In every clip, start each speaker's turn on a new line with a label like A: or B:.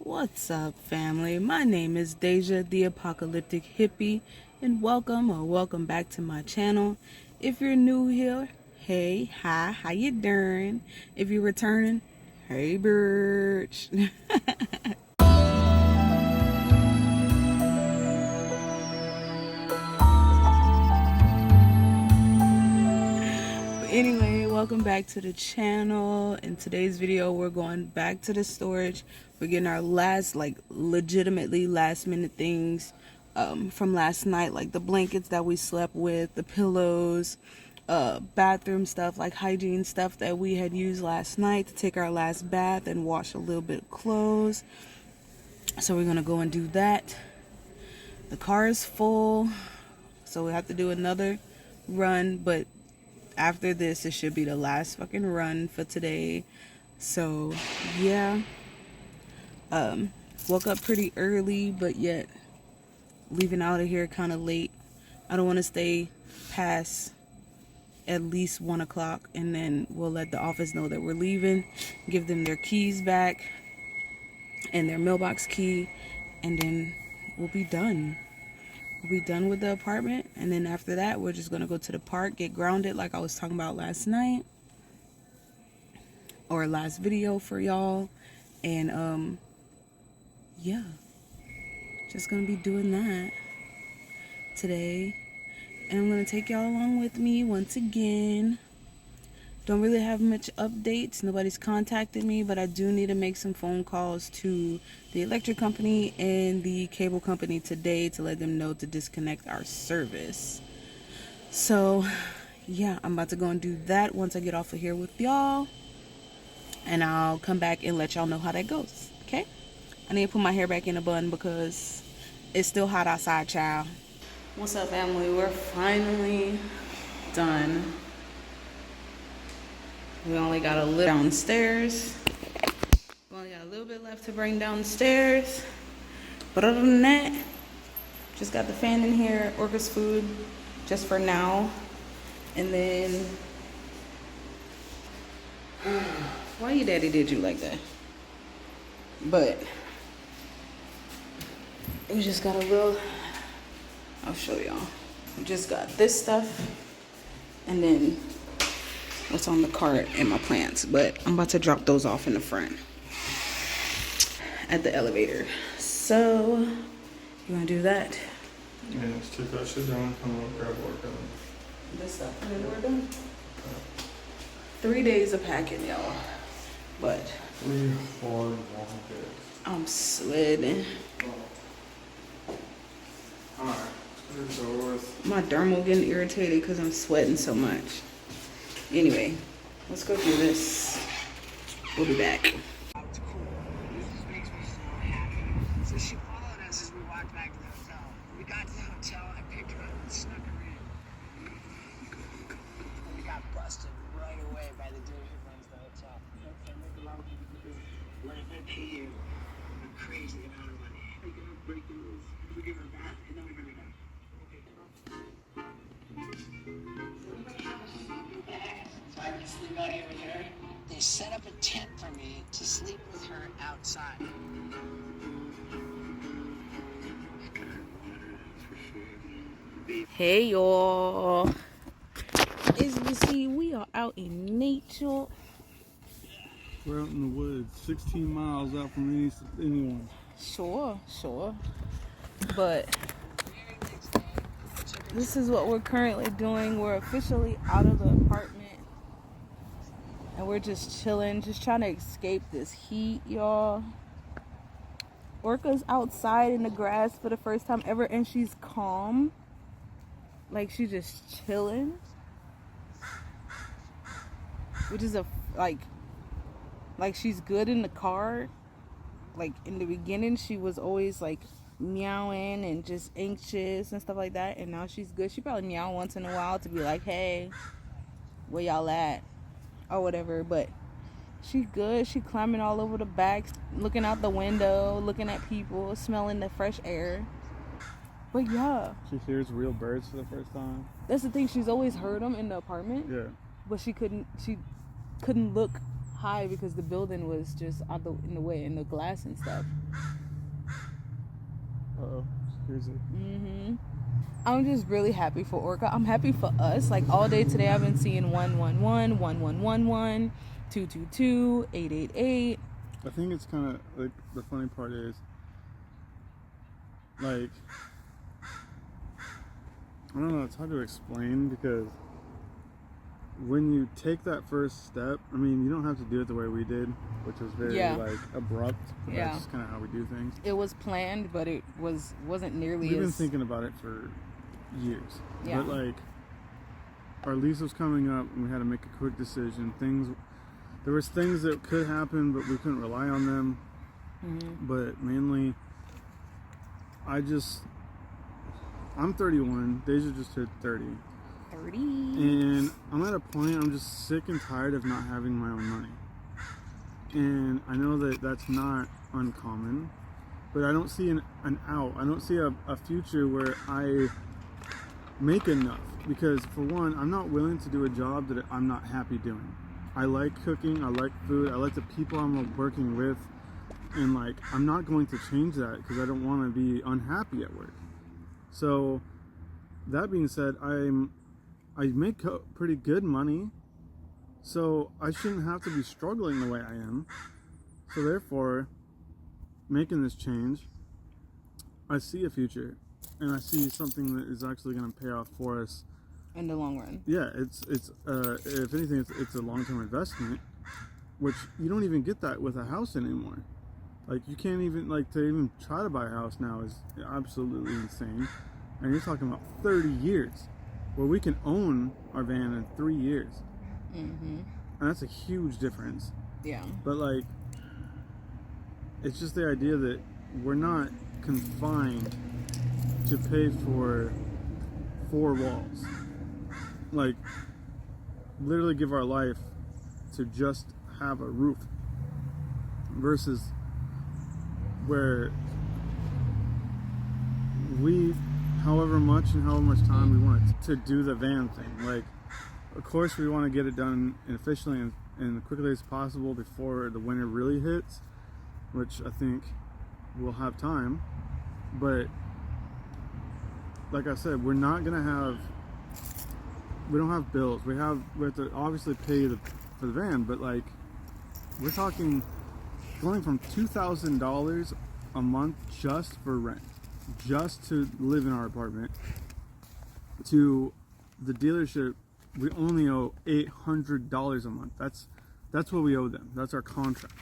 A: What's up, family? My name is Deja, the Apocalyptic Hippie, and welcome back to my channel. If you're new here, hey, hi, how you doing? If you're returning, hey, birch. Anyway, welcome back to the channel. In today's video, we're going back to the storage. We're getting our legitimately last minute things from last night, like the blankets that we slept with, the pillows, bathroom stuff, like hygiene stuff that we had used last night to take our last bath and wash a little bit of clothes. So we're gonna go and do that. The car is full, so we have to do another run, but after this, it should be the last fucking run for today. So, yeah. Woke up pretty early, but yet leaving out of here kind of late. I don't want to stay past at least 1 o'clock, and then we'll let the office know that we're leaving, give them their keys back and their mailbox key, and then we'll be done. We'll be done with the apartment, and then after that we're just gonna go to the park, get grounded like I was talking about last night or last video for y'all, and yeah, just gonna be doing that today, and I'm gonna take y'all along with me once again. Don't really have much updates. Nobody's contacted me, but I do need to make some phone calls to the electric company and the cable company today to let them know to disconnect our service. So, yeah, I'm about to go and do that once I get off of here with y'all. And I'll come back and let y'all know how that goes, okay? I need to put my hair back in a bun because it's still hot outside, child. What's up, family? We're finally done. We only got a little downstairs. We only got a little bit left to bring downstairs. But other than that, just got the fan in here, Orca's food, just for now. And then, why your daddy did you like that? But, we just got a little, I'll show y'all. We just got this stuff, and then what's on the cart and my plants, but I'm about to drop those off in the front at the elevator. So you want to do that?
B: Yeah, let's take that shit down. Come on, grab work on
A: This stuff, and then we're done. 3 days of packing, y'all. But
B: 3 hard, long days.
A: I'm sweating.
B: Alright, let's go with.
A: My dermal getting irritated because I'm sweating so much. Anyway, let's go do this. We'll be back.
C: It's cool. This makes me so happy. So she followed us as we walked back to the hotel. We got to the hotel, I picked her up and snuck her in. We got busted right away by the dude who runs the hotel. What if I pay you a crazy amount of money? Are you gonna break the rules? We give her a bath and then we're gonna go. So I can sleep out here with her. They set up a tent for me to sleep with her outside.
A: Hey, y'all. As you see, we are out in nature.
B: We're out in the woods, 16 miles out from anyone.
A: Sure. But this is what we're currently doing. We're officially out of the apartment. And we're just chilling, just trying to escape this heat, y'all. Orca's outside in the grass for the first time ever, and she's calm. Like, she's just chilling. Which is like she's good in the car. Like, in the beginning, she was always, like, meowing and just anxious and stuff like that. And now she's good. She probably meow once in a while to be like, hey, where y'all at? Or whatever. But she's good. She climbing all over the back, looking out the window, looking at people, smelling the fresh air. But yeah.
B: She hears real birds for the first time.
A: That's the thing. She's always heard them in the apartment.
B: Yeah.
A: But she couldn't look high because the building was just in the way, and the glass and stuff.
B: Uh-oh. Here's it.
A: I'm just really happy for Orca. I'm happy for us. Like, all day today, I've been seeing 111, 1111, 222, 888.
B: I think it's kind of like, the funny part is, like, I don't know, it's hard to explain because when you take that first step, I mean, you don't have to do it the way we did, which was very like abrupt. But that's just kind of how we do things.
A: It was planned, but it wasn't nearly.
B: We've been thinking about it for years.
A: Yeah.
B: But like, our lease was coming up, and we had to make a quick decision. There was things that could happen, but we couldn't rely on them. But mainly, I'm 31. Deja just hit 30.
A: 30.
B: And I'm at a point, I'm just sick and tired of not having my own money. And I know that that's not uncommon, but I don't see an out. I don't see a future where I make enough. Because for one, I'm not willing to do a job that I'm not happy doing. I like cooking, I like food, I like the people I'm working with. And like, I'm not going to change that because I don't want to be unhappy at work. So, that being said, I make pretty good money, so I shouldn't have to be struggling the way I am. So therefore, making this change, I see a future, and I see something that is actually going to pay off for us
A: In the long run.
B: Yeah, it's if anything, it's a long-term investment, which you don't even get that with a house anymore. Like, you can't even, like, to even try to buy a house now is absolutely insane. And you're talking about 30 years, where we can own our van in 3 years. And that's a huge difference.
A: Yeah.
B: But, like, it's just the idea that we're not confined to pay for 4 walls. Like, literally give our life to just have a roof. Versus where we, however much and however much time we want to do the van thing. Like, of course we want to get it done efficiently and quickly as possible before the winter really hits, which I think we'll have time. But like I said, we don't have bills. We have to obviously pay for the van, but like, we're talking going from $2,000 a month just for rent, just to live in our apartment, to the dealership we only owe $800 a month. That's what we owe them. That's our contract.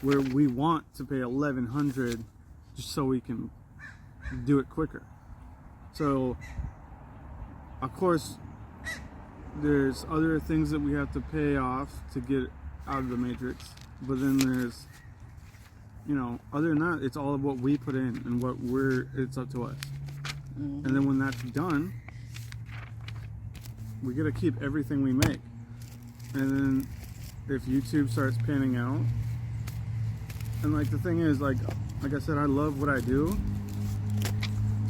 B: Where we want to pay $1,100 just so we can do it quicker. So of course there's other things that we have to pay off to get out of the matrix, but then there's, you know, other than that, it's all of what we put in and it's up to us. And then when that's done, we gotta keep everything we make. And then if YouTube starts panning out, and like, the thing is, like I said, I love what I do.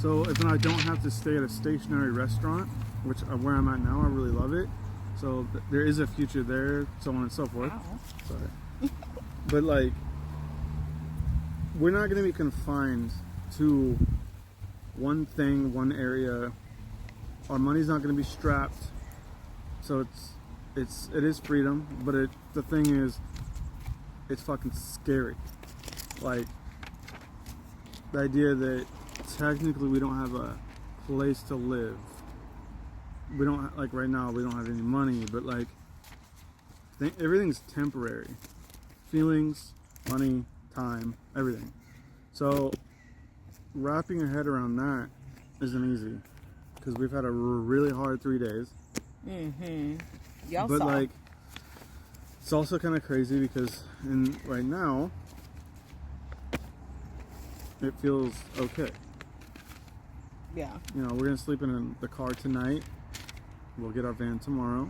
B: So if I don't have to stay at a stationary restaurant, which where I'm at now, I really love it. So there is a future there, so on and so forth.
A: Wow.
B: Sorry. But like, we're not going to be confined to one thing, one area. Our money's not going to be strapped. So it is freedom, but the thing is, it's fucking scary. Like, the idea that technically we don't have a place to live. We don't, like, right now we don't have any money, but like, everything's temporary. Feelings, money, time, everything. So wrapping your head around that isn't easy, because we've had a really hard 3 days.
A: Y'all
B: but
A: saw.
B: Like, it's also kind of crazy because right now it feels okay.
A: Yeah.
B: You know, we're gonna sleep in the car tonight. We'll get our van tomorrow.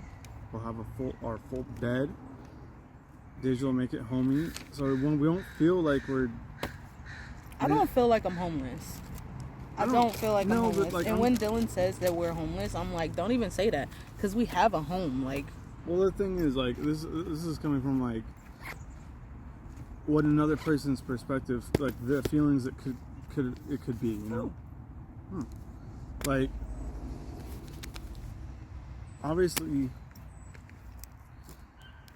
B: We'll have our full bed. Deja will make it homey, so we won't feel like we're.
A: I don't feel like I'm homeless. I don't feel like I'm homeless.
B: Like,
A: and when Dylan says that we're homeless, I'm like, don't even say that, because we have a home. Like,
B: Well, the thing is, like, this is coming from, like, what another person's perspective, like, the feelings that could be, you know? Like, obviously,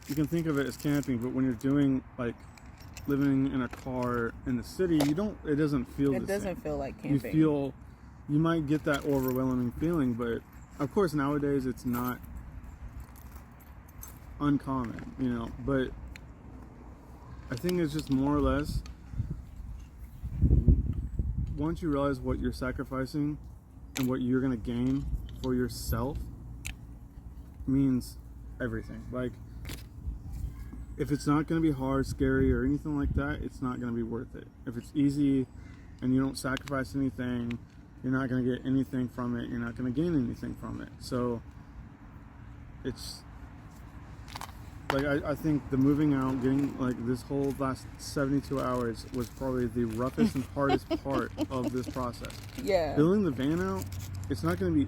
B: you can think of it as camping, but when you're doing, like, living in a car in the city, it doesn't feel the same.
A: It doesn't feel like camping.
B: You might get that overwhelming feeling, but, of course, nowadays it's not uncommon, you know, but I think it's just more or less, once you realize what you're sacrificing and what you're going to gain for yourself, means everything. Like, if it's not going to be hard, scary, or anything like that, it's not going to be worth it. If it's easy and you don't sacrifice anything, you're not going to get anything from it. You're not going to gain anything from it. So it's like, I think the moving out, getting, like, this whole last 72 hours was probably the roughest and hardest part of this process.
A: Yeah.
B: Building the van out, it's not going to be...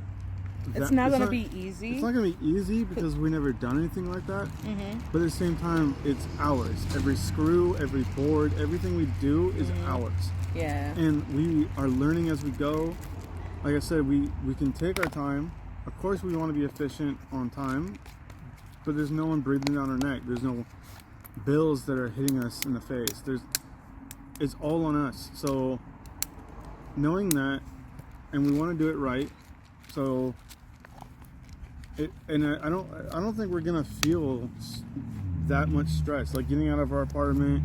A: It's not going to be easy.
B: It's not going to be easy because we never done anything like that.
A: Mm-hmm.
B: But at the same time, it's ours. Every screw, every board, everything we do is ours.
A: Yeah.
B: And we are learning as we go. Like I said, we can take our time. Of course, we want to be efficient on time. But there's no one breathing down our neck. There's no bills that are hitting us in the face. It's all on us. So knowing that, and we want to do it right. So, I don't think we're gonna feel that much stress. Like, getting out of our apartment,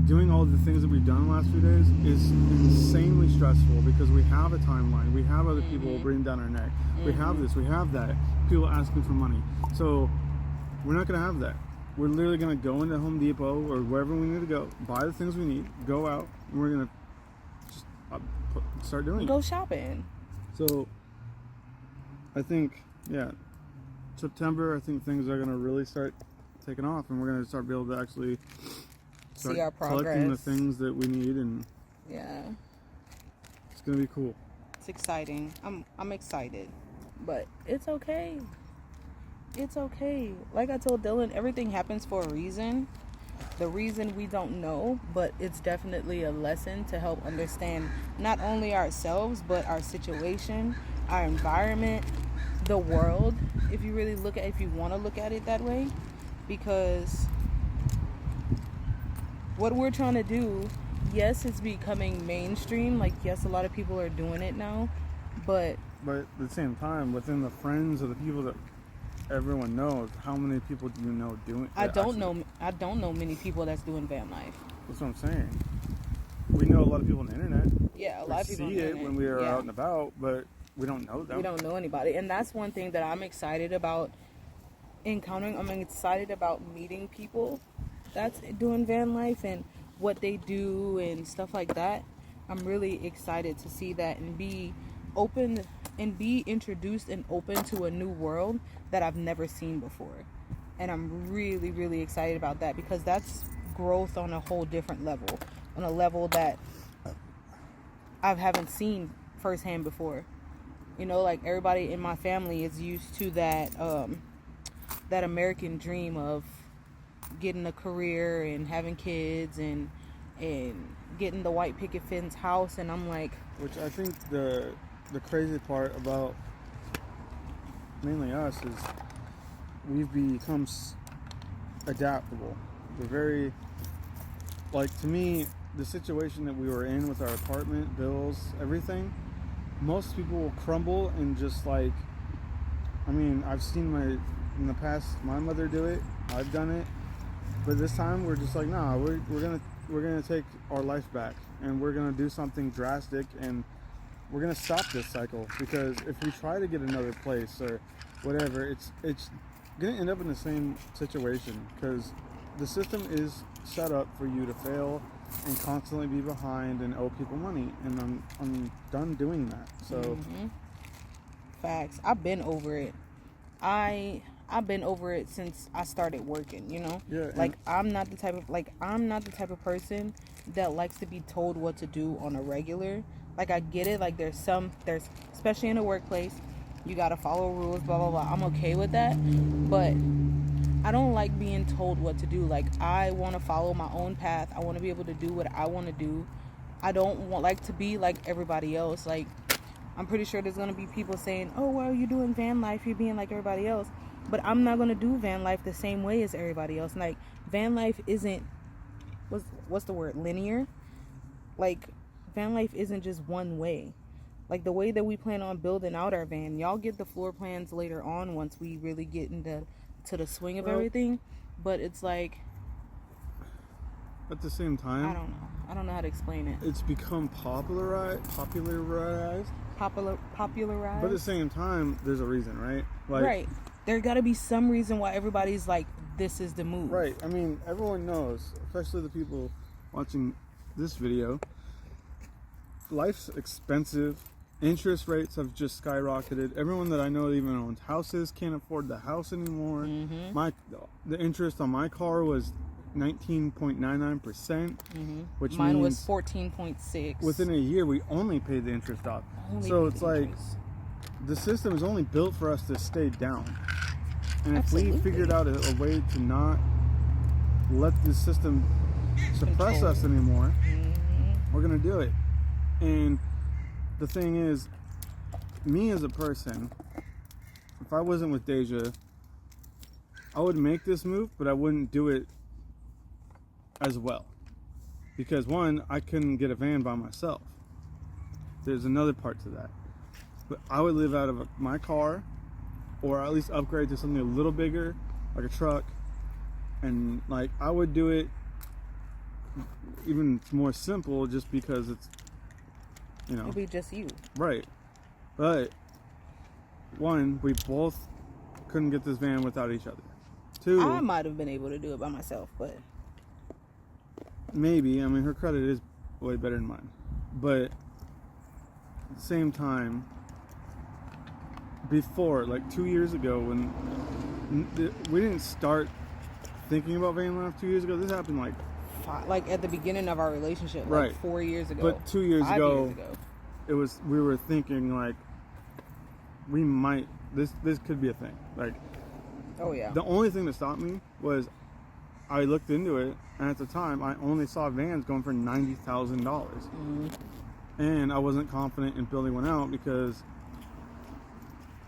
B: doing all the things that we've done the last few days is insanely stressful because we have a timeline. We have other people breathing down our neck. We have this. We have that. People asking for money. So we're not going to have that. We're literally going to go into Home Depot or wherever we need to go, buy the things we need, go out, and we're going to just start doing it.
A: Go shopping.
B: So, I think, yeah, September, I think things are going to really start taking off, and we're going to start be able to actually start
A: see our progress,
B: collecting the things that we need, and
A: yeah,
B: it's going to be cool.
A: It's exciting. I'm excited, but it's okay. It's okay. Like I told Dylan, everything happens for a reason. The reason we don't know, but it's definitely a lesson to help understand not only ourselves, but our situation, our environment, the world, if you want to look at it that way. Because what we're trying to do, yes, it's becoming mainstream. Like, yes, a lot of people are doing it now, but
B: at the same time, within the friends or the people that everyone knows, how many people do you know doing it?
A: I don't know many people that's doing van life.
B: That's what I'm saying. We know a lot of people on the internet.
A: Yeah, a lot of people
B: see it when we are out and about, but we don't know them.
A: We don't know anybody. And that's one thing that I'm excited about encountering. I'm excited about meeting people that's doing van life and what they do and stuff like that. I'm really excited to see that and be open and be introduced and open to a new world that I've never seen before. And I'm really, really excited about that because that's growth on a whole different level, on a level that I haven't seen firsthand before. You know, like, everybody in my family is used to that that American dream of getting a career and having kids and getting the white picket fence house, and I'm like,
B: which I think the crazy part about mainly us is we've become adaptable. We're very, like, to me, the situation that we were in with our apartment, bills, everything, most people will crumble and just, like, I mean, I've seen in the past, my mother do it, I've done it, but this time we're just like, nah, we're gonna take our life back, and we're gonna do something drastic, and we're gonna stop this cycle, because if we try to get another place or whatever, it's gonna end up in the same situation, because the system is set up for you to fail and constantly be behind and owe people money, and I'm done doing that. So
A: facts. I've been over it. I've been over it since I started working, you know?
B: Yeah,
A: like, I'm not the type of person that likes to be told what to do on a regular. Like, I get it. Like, there's especially in the workplace, you gotta follow rules, blah, blah, blah. I'm okay with that. But I don't like being told what to do. Like, I want to follow my own path. I want to be able to do what I want to do. I don't want like to be like everybody else. Like, I'm pretty sure there's going to be people saying, oh, well, you're doing van life, you're being like everybody else. But I'm not going to do van life the same way as everybody else. Like, van life isn't, what's the word, linear? Like, van life isn't just one way. Like, the way that we plan on building out our van, y'all get the floor plans later on once we really get into the swing of everything. But it's like,
B: at the same time,
A: I don't know how to explain it.
B: It's become popularized.
A: Popularized.
B: But at the same time, there's a reason, right? Like,
A: right. There got to be some reason why everybody's like, this is the move.
B: Right. I mean, everyone knows, especially the people watching this video, life's expensive. Interest rates have just skyrocketed. Everyone that I know that even owns houses can't afford the house anymore. The interest on my car was 19.99%, which
A: mine
B: means
A: was 14.6.
B: within a year we only paid the interest off. So it's like the system is only built for us to stay down. And
A: Absolutely.
B: if we figured out a way to not let the system suppress us anymore, we're gonna do it. And the thing is, me as a person, if I wasn't with Deja, I would make this move, but I wouldn't do it as well. Because one, I couldn't get a van by myself. There's another part to that. But I would live out of my car, or at least upgrade to something a little bigger, like a truck. And like, I would do it even more simple just because it's, you know,
A: It'll be just you.
B: right. But one, we both couldn't get this van without each other. Two,
A: I might have been able to do it by myself, but
B: maybe, I mean, her credit is way better than mine. But at the same time, before, like 2 years ago, when we didn't start thinking about van life 2 years ago, this happened like
A: at the beginning of our relationship, like
B: right.
A: 4 years ago.
B: But 2 years
A: 5
B: ago,
A: years ago,
B: it was, we were thinking like, we might, this could be a thing. Like,
A: oh yeah.
B: the only thing that stopped me was I looked into it, and at the time I only saw vans going for $90,000, and I wasn't confident in building one out because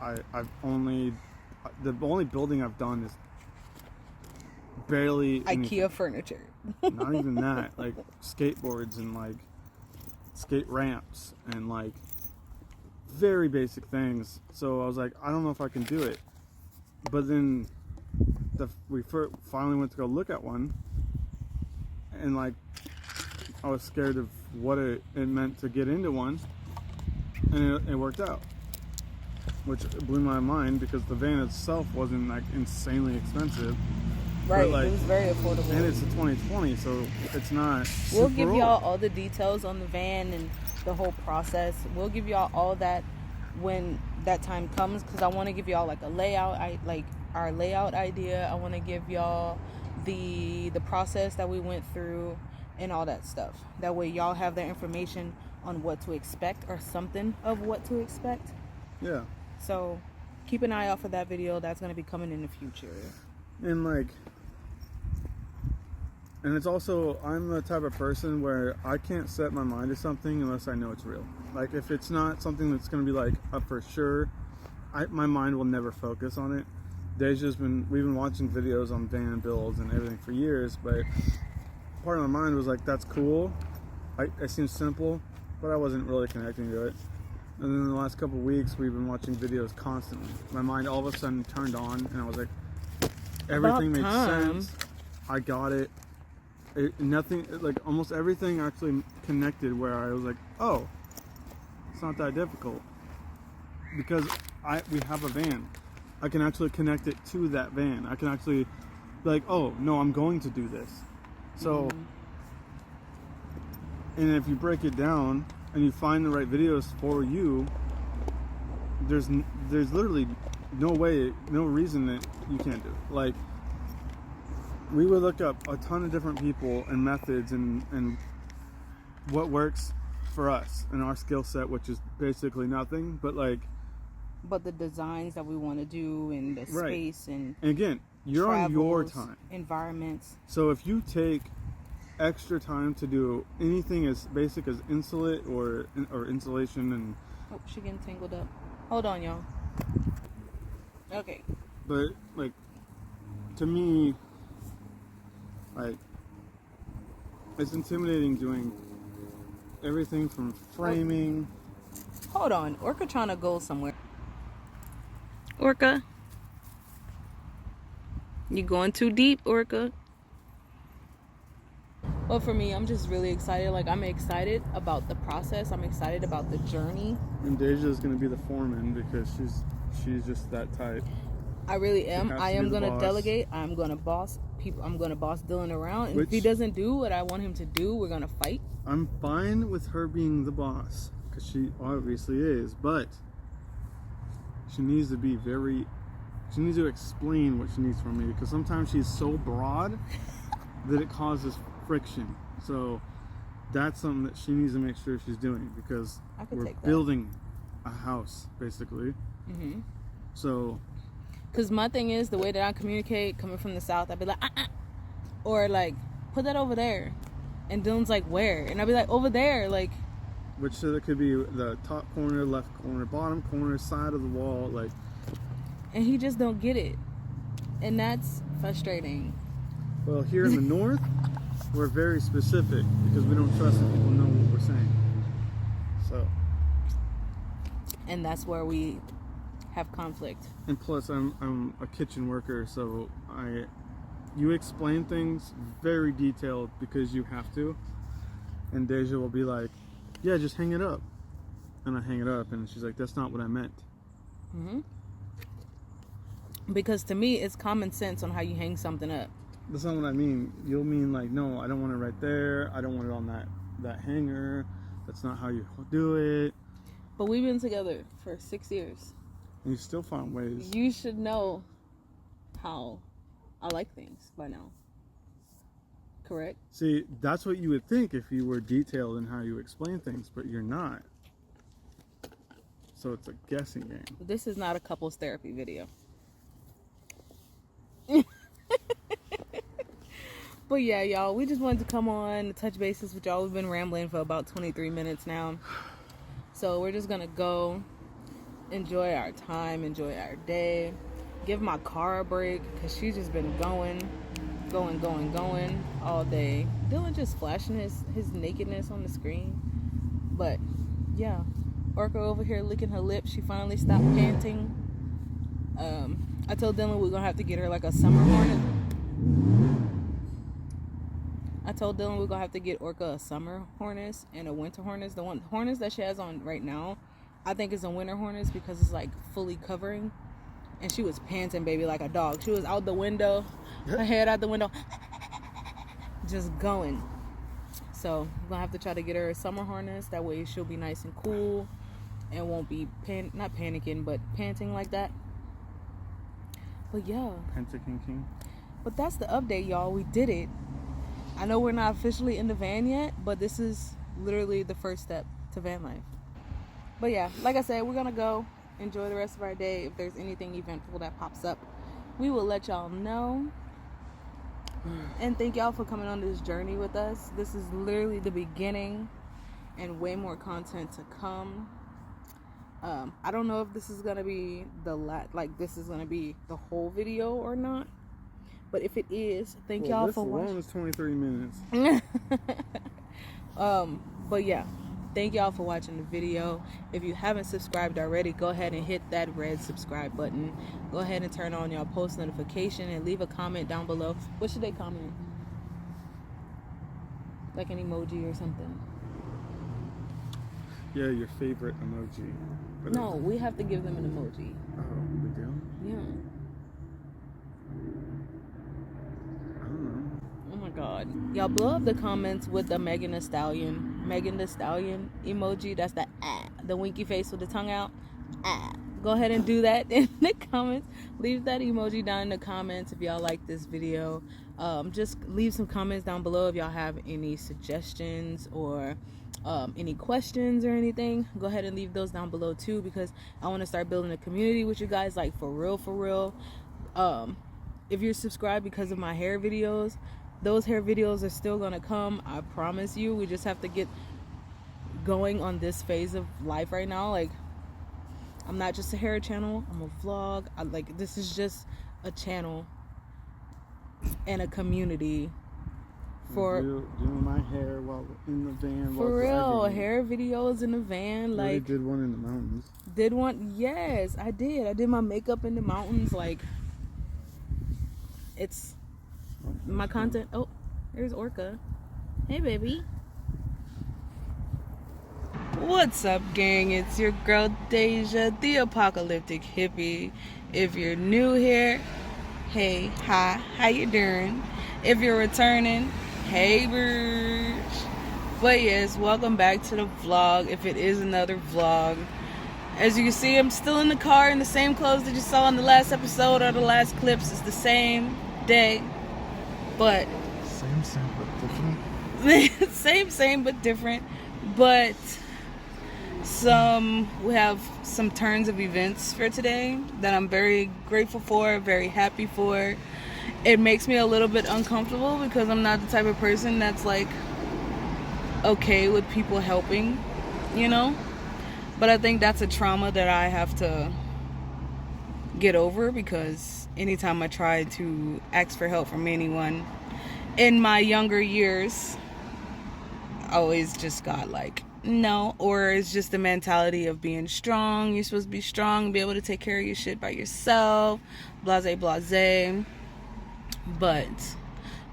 B: the only building I've done is barely
A: IKEA furniture.
B: Not even that, like skateboards and like skate ramps and like very basic things. So I was like, I don't know if I can do it. But then we finally went to go look at one, and like I was scared of what it meant to get into one, and it worked out, which blew my mind because the van itself wasn't like insanely expensive.
A: Right,
B: like,
A: it was very affordable.
B: And it's a 2020, so it's not
A: We'll
B: super
A: give
B: old.
A: y'all all the details on the van and the whole process. We'll give y'all all that when that time comes, because I want to give y'all like a layout, our layout idea. I want to give y'all the process that we went through and all that stuff. That way y'all have the information on what to expect, or something of what to expect.
B: Yeah.
A: So keep an eye out for that video. That's going to be coming in the future.
B: And like, and it's also, I'm the type of person where I can't set my mind to something unless I know it's real. Like, if it's not something that's going to be like up for sure, my mind will never focus on it. We've been watching videos on van builds and everything for years, but part of my mind was like, that's cool. It seems simple, but I wasn't really connecting to it. And then in the last couple of weeks, we've been watching videos constantly. My mind all of a sudden turned on, and I was like, everything makes sense. I got it. Nothing, like almost everything actually connected, where I was like, oh, it's not that difficult. Because we have a van. I can actually connect it to that van. I can actually, like, oh, no, I'm going to do this. So, and if you break it down and you find the right videos for you, there's literally no reason that you can't do it. Like, we would look up a ton of different people and methods and what works for us and our skill set, which is basically nothing, but the designs that we want to do and the space and again, you're on your
A: travels,
B: time.
A: environments.
B: So if you take extra time to do anything as basic as insulate or insulation and
A: Oh, she getting tangled up. Hold on, y'all. Okay.
B: but like to me, like it's intimidating doing everything from framing.
A: Hold on. Orca trying to go somewhere. Orca. You going too deep, Orca. Well, for me, I'm just really excited. Like, I'm excited about the process. I'm excited about the journey.
B: And Deja is going to be the foreman because she's just that type.
A: I really am. I am going to
B: boss.
A: delegate. I'm going to boss people. I'm going to boss Dylin around. And if he doesn't do what I want him to do, we're going to fight.
B: I'm fine with her being the boss because she obviously is, but she needs to be she needs to explain what she needs from me because sometimes she's so broad that it causes friction. So that's something that she needs to make sure she's doing because we're building a house basically.
A: Mm-hmm.
B: So
A: because my thing is the way that I communicate coming from the South, I'd be like or like put that over there, and Dylan's like where, and I'd be like over there, like
B: which that could be the top corner, left corner, bottom corner, side of the wall, like,
A: and he just don't get it, and that's frustrating.
B: Well, here in the north we're very specific because we don't trust that people know what we're saying. So,
A: and that's where we have conflict.
B: And plus, I'm a kitchen worker, so you explain things very detailed because you have to. And Deja will be like, "Yeah, just hang it up," and I hang it up, and she's like, "That's not what I meant."
A: Mm-hmm. Because to me, it's common sense on how you hang something up.
B: That's not what I mean. You'll mean like, no, I don't want it right there. I don't want it on that hanger. That's not how you do it.
A: But we've been together for 6 years.
B: And you still find ways.
A: You should know how I like things by now. Correct?
B: See, that's what you would think if you were detailed in how you explain things, but you're not. So it's a guessing game.
A: This is not a couples therapy video. But yeah, y'all, we just wanted to come on and touch bases with y'all. We've been rambling for about 23 minutes now. So we're just gonna go enjoy our time, enjoy our day, give my car a break because she's just been going all day. Dylan just flashing his nakedness on the screen. But yeah, Orca over here licking her lips. She finally stopped panting. I told Dylan we're gonna have to get her like a summer harness. I told Dylan we're gonna have to get Orca a summer harness and a winter harness. The harness that she has on right now, I think is a winter harness because it's like fully covering. And she was panting, baby, like a dog. She was out the window, her head out the window, just going. So we're gonna have to try to get her a summer harness. That way she'll be nice and cool and won't be not panicking, but panting like that. But yeah.
B: Panting.
A: But that's the update, y'all. We did it. I know we're not officially in the van yet, but this is literally the first step to van life. But yeah, like I said, we're gonna go enjoy the rest of our day. If there's anything eventful that pops up, we will let y'all know. And thank y'all for coming on this journey with us. This is literally the beginning and way more content to come. I don't know if this is gonna be this is gonna be the whole video or not. But if it is, thank y'all for watching.
B: This alone is 23 minutes.
A: But yeah, thank y'all for watching the video. If you haven't subscribed already, go ahead and hit that red subscribe button. Go ahead and turn on your post notification and leave a comment down below. What should they comment? Like an emoji or something.
B: Yeah, your favorite emoji.
A: No, we have to give them an emoji.
B: Oh, we do?
A: Yeah. Oh my god. Y'all blow up the comments with the Megan Thee Stallion emoji. That's the winky face with the tongue out. Go ahead and do that in the comments. Leave that emoji down in the comments if y'all like this video. Just leave some comments down below if y'all have any suggestions or any questions or anything. Go ahead and leave those down below too, because I want to start building a community with you guys, like for real. if you're subscribed because of my hair videos, those hair videos are still gonna come. I promise you. We just have to get going on this phase of life right now. Like, I'm not just a hair channel, I'm a vlog. This is just a channel and a community for
B: doing my hair while in the van.
A: For real, hair videos in the van.
B: I did one in the mountains.
A: Did one? Yes, I did. I did my makeup in the mountains. Like, it's my content. Oh, there's Orca. Hey, baby. What's up, gang? It's your girl Deja, the apocalyptic hippie. If you're new here, hey, hi, how you doing? If you're returning, hey, bitch. But yes, welcome back to the vlog. If it is another vlog, as you can see, I'm still in the car in the same clothes that you saw in the last episode or the last clips. It's the same day, but
B: same but different.
A: same but different. But we have some turns of events for today that I'm very grateful for, very happy for. It makes me a little bit uncomfortable because I'm not the type of person that's like okay with people helping, you know? But I think that's a trauma that I have to get over, because anytime I try to ask for help from anyone in my younger years, I always just got like, no. Or it's just the mentality of being strong. You're supposed to be strong, be able to take care of your shit by yourself, blase blase. But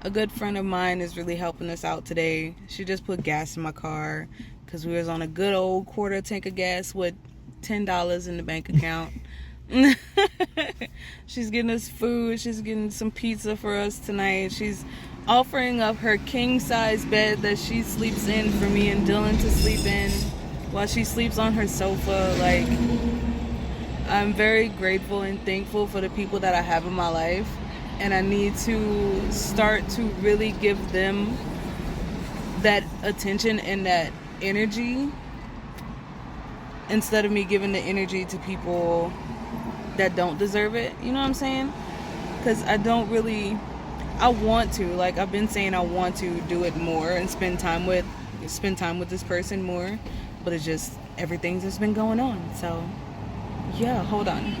A: a good friend of mine is really helping us out today. She just put gas in my car because we was on a good old quarter tank of gas with $10 in the bank account. She's getting us food. She's getting some pizza for us tonight. She's offering up her king-size bed that she sleeps in for me and Dylan to sleep in while she sleeps on her sofa. Like, I'm very grateful and thankful for the people that I have in my life, and I need to start to really give them that attention and that energy instead of me giving the energy to people that don't deserve it. You know what I'm saying? Because I want to, like I've been saying, I want to do it more and spend time with this person more, but it's just everything's just been going on. So yeah, hold on.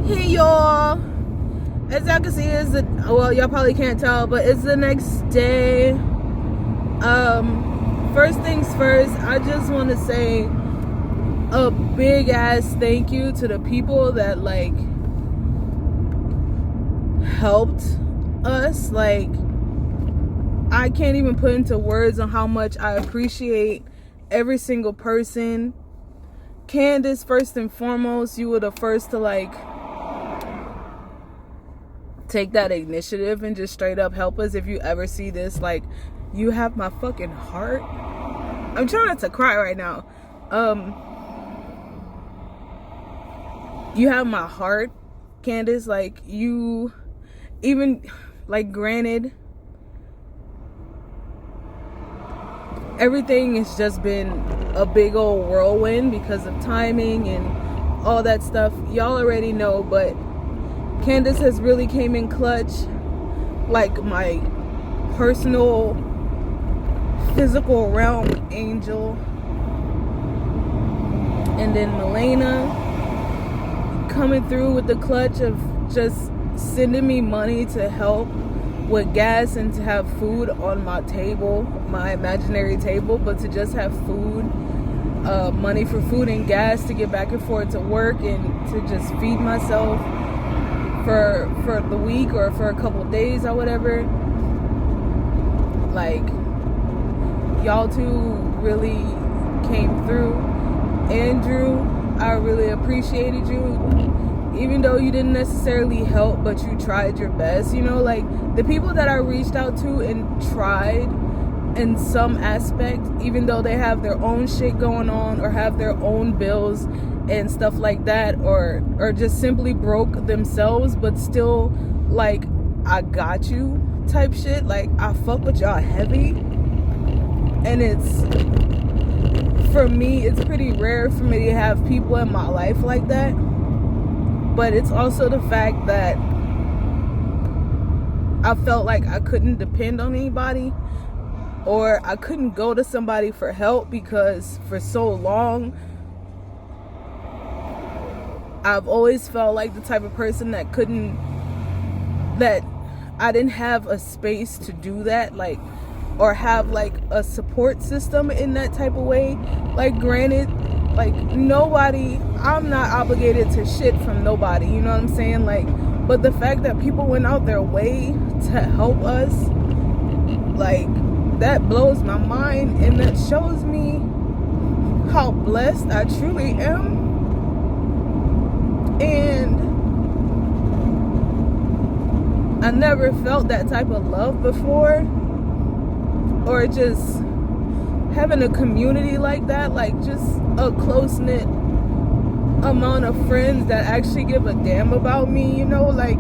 A: Hey y'all, as y'all can see, y'all probably can't tell, but it's the next day. First things first, I just want to say a big ass thank you to the people that like helped us. Like, I can't even put into words on how much I appreciate every single person. Candace, first and foremost, you were the first to like take that initiative and just straight up help us. If you ever see this, like, you have my fucking heart. I'm trying not to cry right now. You have my heart, Candace. Like, you even, like, granted, everything has just been a big old whirlwind because of timing and all that stuff. Y'all already know, but Candace has really came in clutch, like my personal physical realm angel. And then Milena coming through with the clutch of just sending me money to help with gas and to have food on my table, my imaginary table, but to just have food, money for food and gas to get back and forth to work and to just feed myself for the week or for a couple of days or whatever. Like, y'all two really came through. Andrew, I really appreciated you, even though you didn't necessarily help, but you tried your best. You know, like, the people that I reached out to and tried in some aspect, even though they have their own shit going on or have their own bills and stuff like that, or just simply broke themselves, but still like, I got you type shit. Like, I fuck with y'all heavy. And it's, for me, it's pretty rare for me to have people in my life like that. But it's also the fact that I felt like I couldn't depend on anybody, or I couldn't go to somebody for help, because for so long I've always felt like the type of person that I didn't have a space to do that, like, or have like a support system in that type of way. Like, granted, like, nobody, I'm not obligated to shit from nobody, you know what I'm saying? Like, but the fact that people went out their way to help us, like, that blows my mind, and that shows me how blessed I truly am. And I never felt that type of love before, or just having a community like that, like just a close-knit amount of friends that actually give a damn about me, you know? Like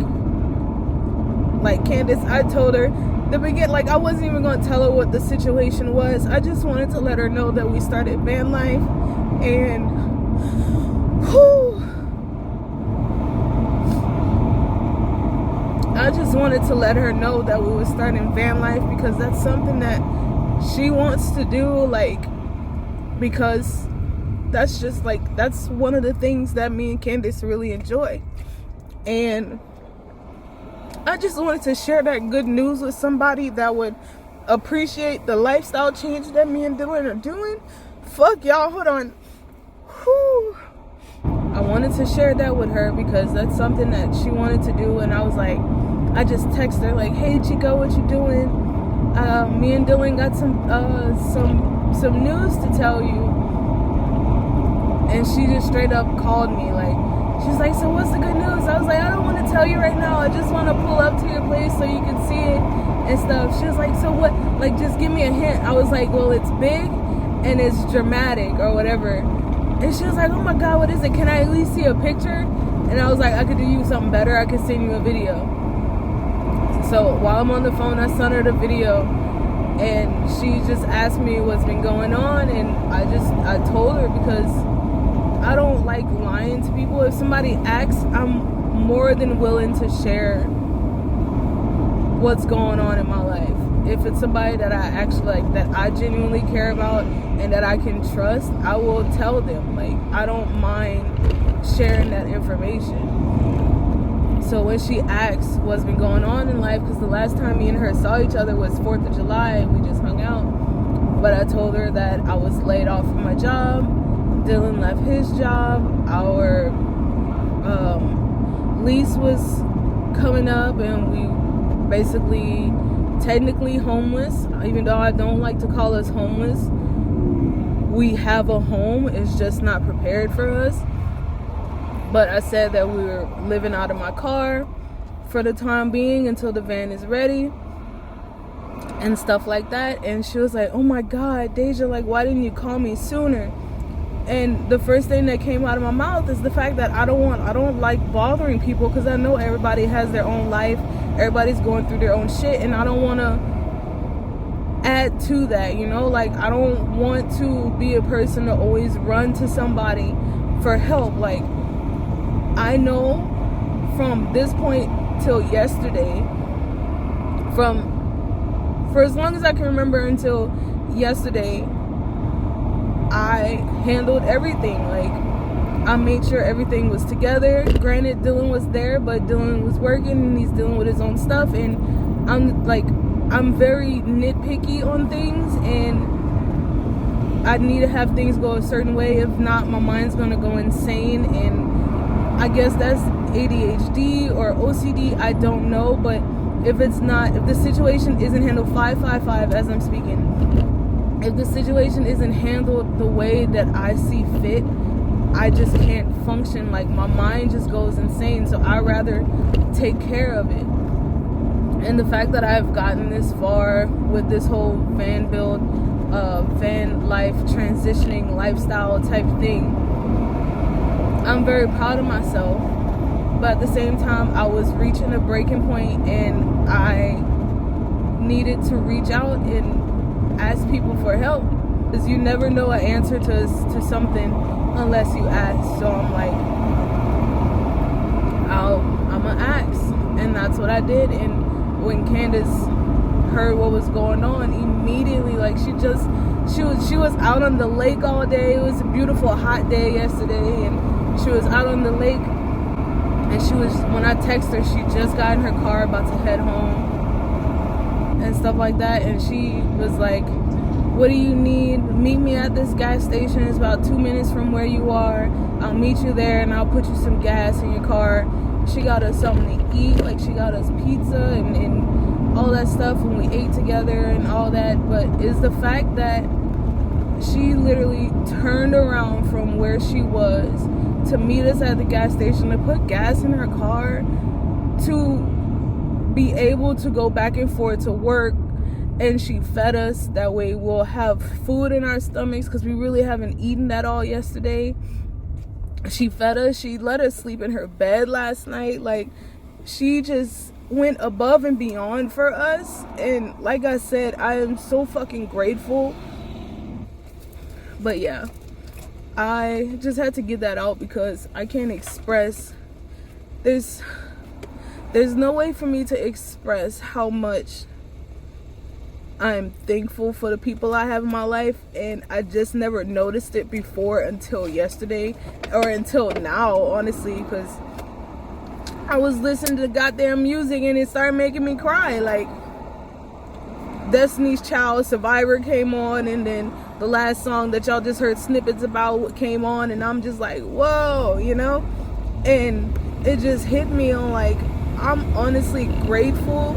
A: Candace, I told her the beginning, like, I wasn't even gonna tell her what the situation was. I just wanted to let her know that we started van life, and I just wanted to let her know that we were starting van life, because that's something that she wants to do, like, because that's just like, that's one of the things that me and Candace really enjoy. And I just wanted to share that good news with somebody that would appreciate the lifestyle change that me and Dylin are doing. Fuck y'all, hold on. Whew. I wanted to share that with her because that's something that she wanted to do, and I was like, I just texted her like, hey Chico, what you doing? Me and Dylin got some news to tell you. And she just straight up called me, like, she's like, so what's the good news? I was like, I don't want to tell you right now, I just want to pull up to your place so you can see it and stuff. She was like, so what, like, just give me a hint. I was like, well, it's big and it's dramatic or whatever. And she was like, oh my god, what is it? Can I at least see a picture? And I was like, I could do you something better, I could send you a video. So while I'm on the phone, I sent her the video, and she just asked me what's been going on, and I told her, because I don't like lying to people. If somebody asks, I'm more than willing to share what's going on in my life. If it's somebody that I actually like, that I genuinely care about and that I can trust, I will tell them. Like, I don't mind sharing that information. So when she asks what's been going on in life, because the last time me and her saw each other was 4th of July, and we just hung out. But I told her that I was laid off from my job, Dylin left his job, our lease was coming up, and we basically technically homeless, even though I don't like to call us homeless. We have a home, it's just not prepared for us. But I said that we were living out of my car for the time being until the van is ready and stuff like that. And she was like, oh my god, Deja, like, why didn't you call me sooner? And the first thing that came out of my mouth is the fact that I don't like bothering people, because I know everybody has their own life, everybody's going through their own shit, and I don't want to add to that, you know? Like, I don't want to be a person to always run to somebody for help. Like, I know from this point till yesterday, for as long as I can remember until yesterday, I handled everything. Like, I made sure everything was together. Granted, Dylin was there, but Dylin was working and he's dealing with his own stuff, and I'm very nitpicky on things, and I need to have things go a certain way. If not, my mind's gonna go insane, and I guess that's ADHD or OCD, I don't know. But if the situation isn't handled 555 as I'm speaking, if the situation isn't handled the way that I see fit, I just can't function. Like, my mind just goes insane. So I'd rather take care of it. And the fact that I've gotten this far with this whole van build, van life, transitioning lifestyle type thing, I'm very proud of myself, but at the same time, I was reaching a breaking point, and I needed to reach out and ask people for help, because you never know an answer to something unless you ask. So I'm like, I'm gonna ask, and that's what I did. And when Candace heard what was going on, immediately, like, she was out on the lake all day. It was a beautiful hot day yesterday, and she was out on the lake, and when I texted her, she just got in her car about to head home and stuff like that, and she was like, what do you need? Meet me at this gas station. It's about 2 minutes from where you are. I'll meet you there, and I'll put you some gas in your car. She got us something to eat, like she got us pizza and all that stuff, and we ate together and all that. But it's the fact that she literally turned around from where she was to meet us at the gas station, to put gas in her car, to be able to go back and forth to work, and she fed us. That way we'll have food in our stomachs, because we really haven't eaten that all yesterday. She fed us. She let us sleep in her bed last night. Like, she just went above and beyond for us. And like I said, I am so fucking grateful. But yeah, I just had to get that out, because I can't express, there's no way for me to express how much I'm thankful for the people I have in my life, and I just never noticed it before until yesterday, or until now, honestly, because I was listening to goddamn music and it started making me cry. Like, Destiny's Child, Survivor came on, and then the last song that y'all just heard snippets about came on, and I'm just like, whoa, you know? And it just hit me on, like, I'm honestly grateful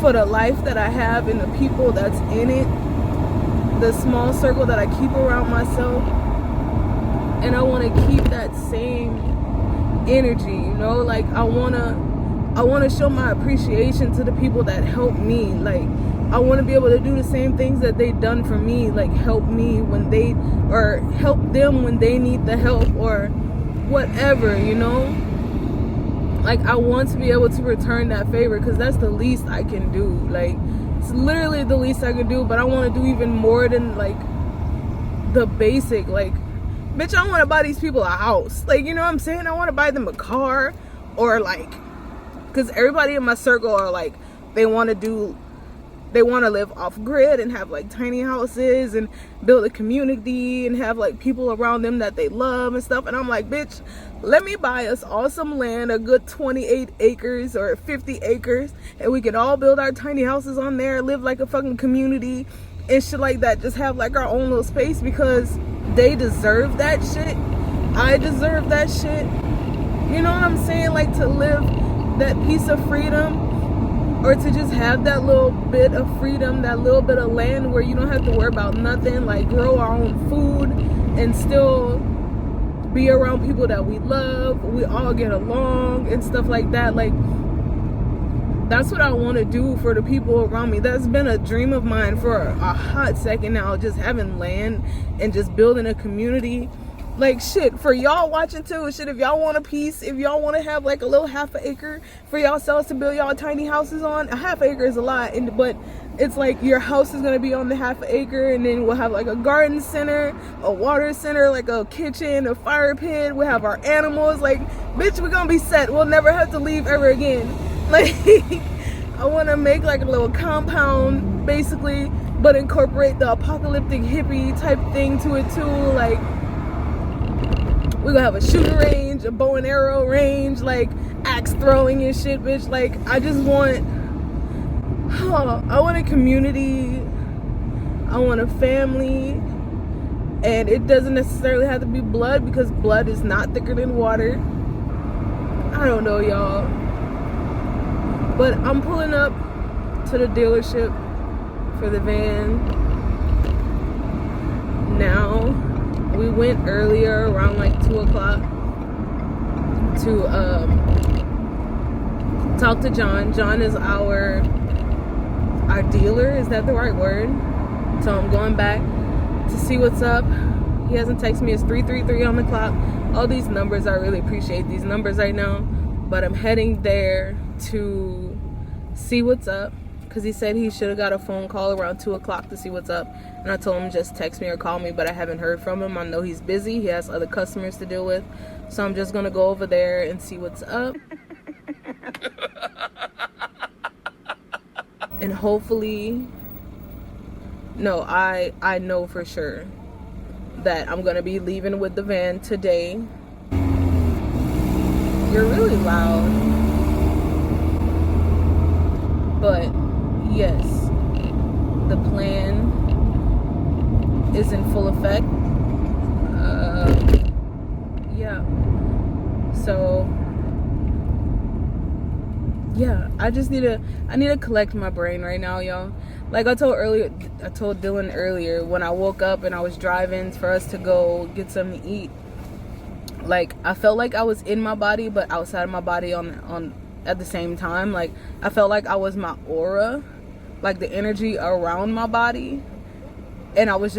A: for the life that I have and the people that's in it, the small circle that I keep around myself, and I want to keep that same energy, you know? Like, I want to show my appreciation to the people that help me. Like, I want to be able to do the same things that they've done for me, like help me when they, or help them when they need the help, or whatever, you know? Like, I want to be able to return that favor, because that's the least I can do. Like, it's literally the least I can do, but I want to do even more than, like, the basic. Like, bitch, I want to buy these people a house. Like, you know what I'm saying? I want to buy them a car, or, like, because everybody in my circle are, like, they want to live off grid and have, like, tiny houses and build a community and have, like, people around them that they love and stuff. And I'm like, bitch, let me buy us all some land, a good 28 acres or 50 acres, and we can all build our tiny houses on there, live like a fucking community and shit like that. Just have, like, our own little space, because they deserve that shit. I deserve that shit. You know what I'm saying? Like, to live that piece of freedom, or to just have that little bit of freedom, that little bit of land where you don't have to worry about nothing, like grow our own food and still be around people that we love, we all get along and stuff like that. Like, that's what I want to do for the people around me. That's been a dream of mine for a hot second now, just having land and just building a community. Like, shit, for y'all watching too, shit, if y'all want a piece, if y'all want to have like a little half an acre for y'all selves to build y'all tiny houses on, a half acre is a lot, but it's like your house is going to be on the half acre, and then we'll have like a garden center, a water center, like a kitchen, a fire pit, we'll have our animals. Like, bitch, we're going to be set. We'll never have to leave ever again. Like, I want to make like a little compound basically, but incorporate the apocalyptic hippie type thing to it too. Like, we're gonna have a shooting range, a bow and arrow range, like axe throwing and shit, bitch. Like, I just want, I want a community, I want a family, and it doesn't necessarily have to be blood, because blood is not thicker than water. I don't know, y'all, but I'm pulling up to the dealership for the van now. We went earlier, around like 2 o'clock, to talk to John. John is our dealer, is that the right word? So I'm going back to see what's up. He hasn't texted me. It's 3:33 on the clock. all these numbers. I really appreciate these numbers right now, but I'm heading there to see what's up, because he said he should have got a phone call around 2 o'clock to see what's up, and I told him just text me or call me, but I haven't heard from him. I know he's busy, he has other customers to deal with, so I'm just gonna go over there and see what's up. And hopefully, no, I know for sure that I'm gonna be leaving with the van today. You're really loud. But yes, the plan is in full effect. Yeah. So yeah, I need to collect my brain right now, y'all. Like I told Dylan earlier, when I woke up and I was driving for us to go get something to eat, like I felt like I was in my body but outside of my body on at the same time. Like I felt like I was my aura, like the energy around my body, and I was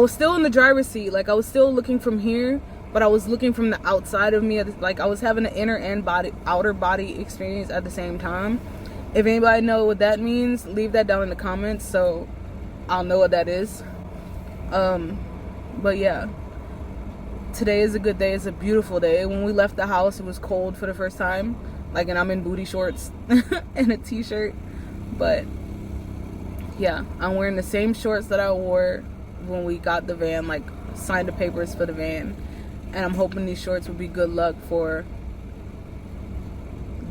A: still in the driver's seat. Like I was still looking from here, but I was looking from the outside of me. Like I was having an inner and outer body experience at the same time. If anybody know what that means, leave that down in the comments so I'll know what that is. But yeah, today is a good day. It's a beautiful day. When we left the house, it was cold for the first time. Like, and I'm in booty shorts and a t-shirt. But yeah, I'm wearing the same shorts that I wore when we got the van, like signed the papers for the van. And I'm hoping these shorts will be good luck for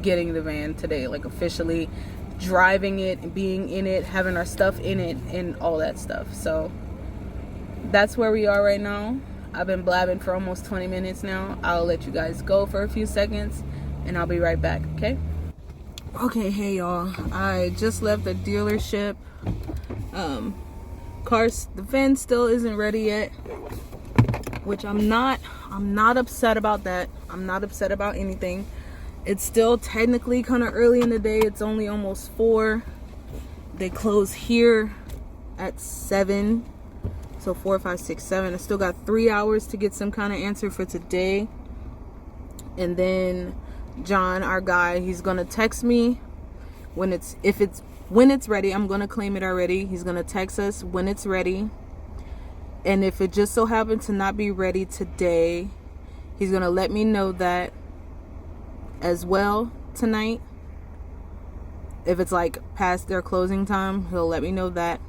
A: getting the van today, like officially driving it, being in it, having our stuff in it, and all that stuff. So that's where we are right now. I've been blabbing for almost 20 minutes now. I'll let you guys go for a few seconds and I'll be right back, okay? Okay, hey y'all, I just left the dealership. The van still isn't ready yet, which I'm not upset about that. I'm not upset about anything. It's still technically kind of early in the day. It's only almost 4. They close here at 7. So 4, 5, 6, 7. I still got 3 hours to get some kind of answer for today. And then John, our guy, he's gonna text me when it's ready. I'm gonna claim it already. He's gonna text us when it's ready. And if it just so happened to not be ready today, he's gonna let me know that as well tonight. If it's like past their closing time, he'll let me know that.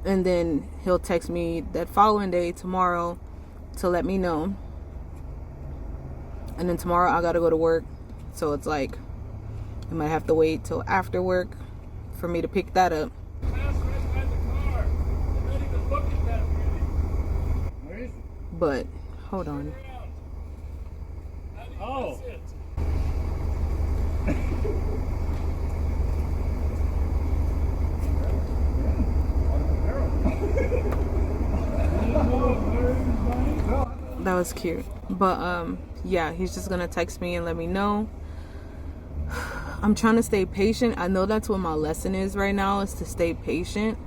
A: And then he'll text me that following day, tomorrow, to let me know. And then tomorrow I gotta go to work, so it's like I might have to wait till after work for me to pick that up. But hold on. Oh. That was cute. But yeah, he's just gonna text me and let me know. I'm trying to stay patient. I know that's what my lesson is right now, is to stay patient,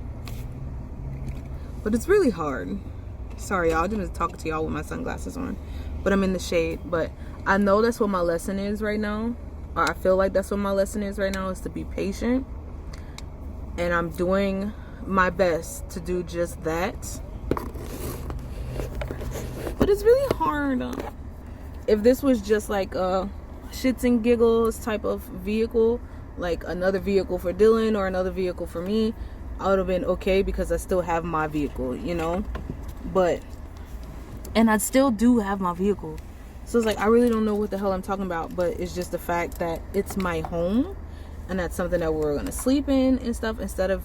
A: but it's really hard. Sorry y'all, I'm just talking to y'all with my sunglasses on, but I'm in the shade. But I know that's what my lesson is right now, or I feel like that's what my lesson is right now, is to be patient. And I'm doing my best to do just that. But it's really hard. If this was just like a shits and giggles type of vehicle, like another vehicle for Dylan or another vehicle for me, I would have been okay because I still have my vehicle, you know. And I still do have my vehicle. So it's like, I really don't know what the hell I'm talking about, but it's just the fact that it's my home and that's something that we're gonna sleep in and stuff instead of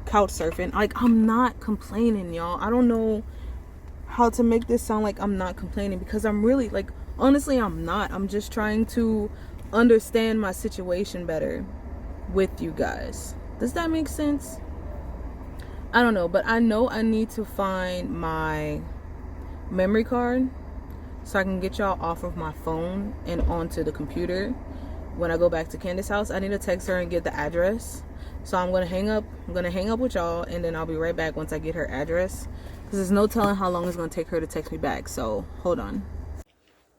A: couch surfing. Like, I'm not complaining, y'all. I don't know how to make this sound like I'm not complaining, because I'm really, like, honestly, I'm not. I'm just trying to understand my situation better with you guys. Does that make sense? I don't know, but I know I need to find my memory card so I can get y'all off of my phone and onto the computer. When I go back to Candace's house, I need to text her and get the address. So I'm gonna hang up with y'all, and then I'll be right back once I get her address. Because there's no telling how long it's going to take her to text me back. So, hold on.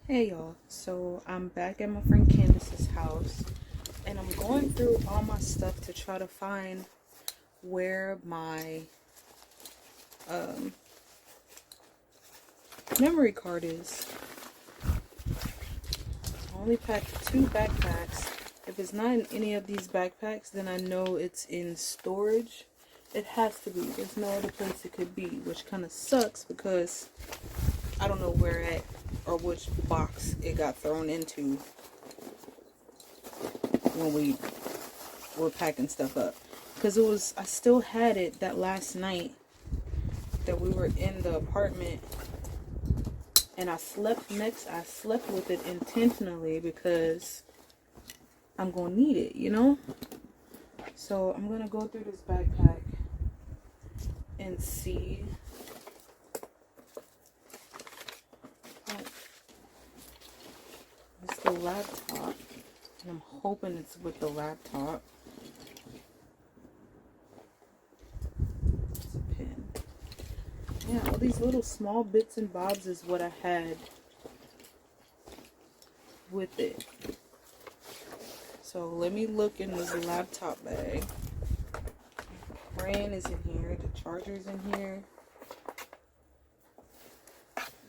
A: Hey, y'all. So, I'm back at my friend Candace's house. And I'm going through all my stuff to try to find where my memory card is. I only packed 2 backpacks. If it's not in any of these backpacks, then I know it's in storage. It has to be. There's no other place it could be, which kind of sucks because I don't know where at or which box it got thrown into when we were packing stuff up. Because I still had it that last night that we were in the apartment, and I slept with it intentionally because I'm gonna need it, you know? So I'm gonna go through this backpack and see. It's the laptop, and I'm hoping it's with the laptop. It's a pen. Yeah, all these little small bits and bobs is what I had with it. So let me look in this laptop bag. Crayon is in here. The charger's in here.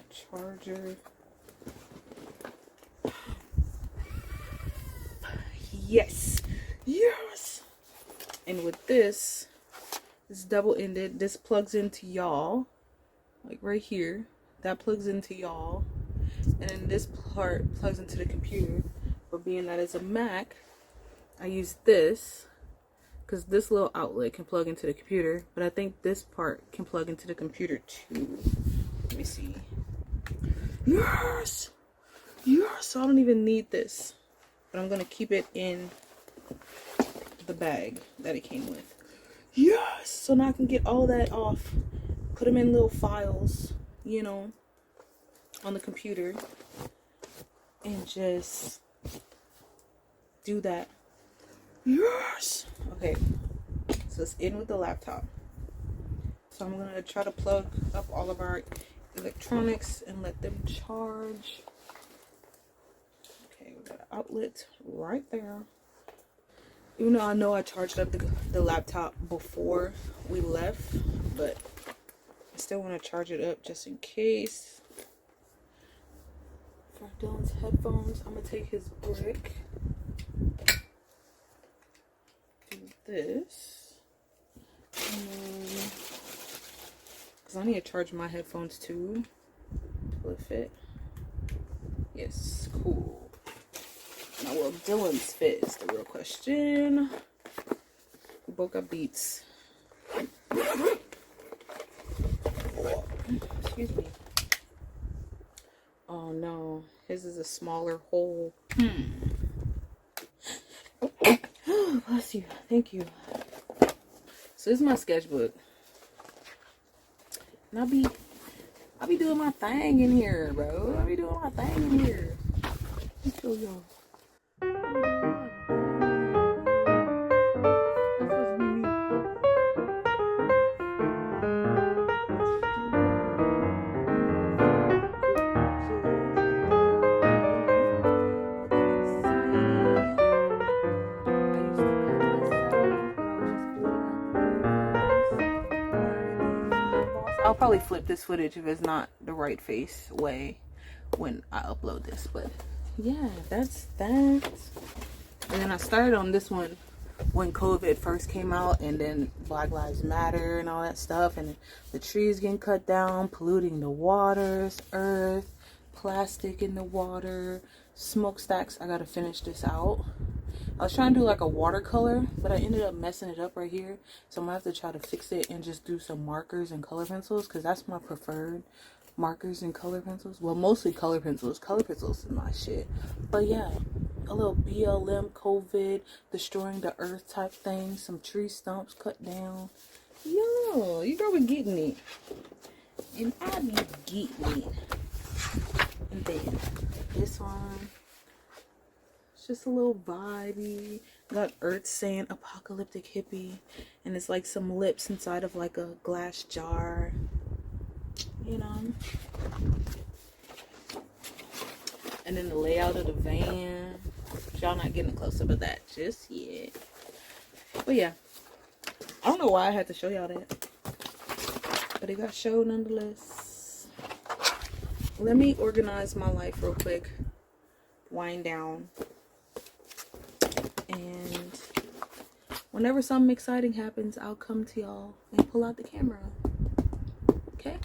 A: Charger. Yes. Yes. And with this, it's double-ended. This plugs into y'all. Like right here. That plugs into y'all. And then this part plugs into the computer. But being that it's a Mac, I use this because this little outlet can plug into the computer, but I think this part can plug into the computer too. Let me see. Yes! Yes! I don't even need this, but I'm gonna keep it in the bag that it came with. Yes! So now I can get all that off, put them in little files, you know, on the computer, and just do that. Yes! Okay, so it's in with the laptop. So I'm gonna try to plug up all of our electronics and let them charge. Okay, we got an outlet right there. Even though I know I charged up the laptop before we left, but I still want to charge it up just in case. For Dylan's headphones, I'm gonna take his brick. This, because I need to charge my headphones too. Will it fit? Yes, cool. Now will Dylan's fit is the real question. We both got Beats. Excuse me. Oh no, his is a smaller hole. Bless you. Thank you. So this is my sketchbook. And I'll be doing my thing in here, bro. I'll be doing my thing in here. Let me show y'all. I'll probably flip this footage if it's not the right face way when I upload this, but yeah, that's that. And then I started on this one when COVID first came out, and then Black Lives Matter and all that stuff, and the trees getting cut down, polluting the waters, earth, plastic in the water, smokestacks. I gotta finish this out. I was trying to do like a watercolor, but I ended up messing it up right here. So I'm gonna have to try to fix it and just do some markers and color pencils, because that's my preferred, markers and color pencils. Well, mostly color pencils. Color pencils is my shit. But yeah, a little BLM, COVID, destroying the earth type thing. Some tree stumps cut down. Yo, you girl be getting it. And I be getting it. And then this one. Just a little vibey. Got Earth saying Apocalyptic Hippie, and it's like some lips inside of like a glass jar. you know. And then the layout of the van. Y'all not getting a close-up of that just yet. But yeah. I don't know why I had to show y'all that. But it got showed nonetheless. Let me organize my life real quick. Wind down. And whenever something exciting happens, I'll come to y'all and pull out the camera. Okay?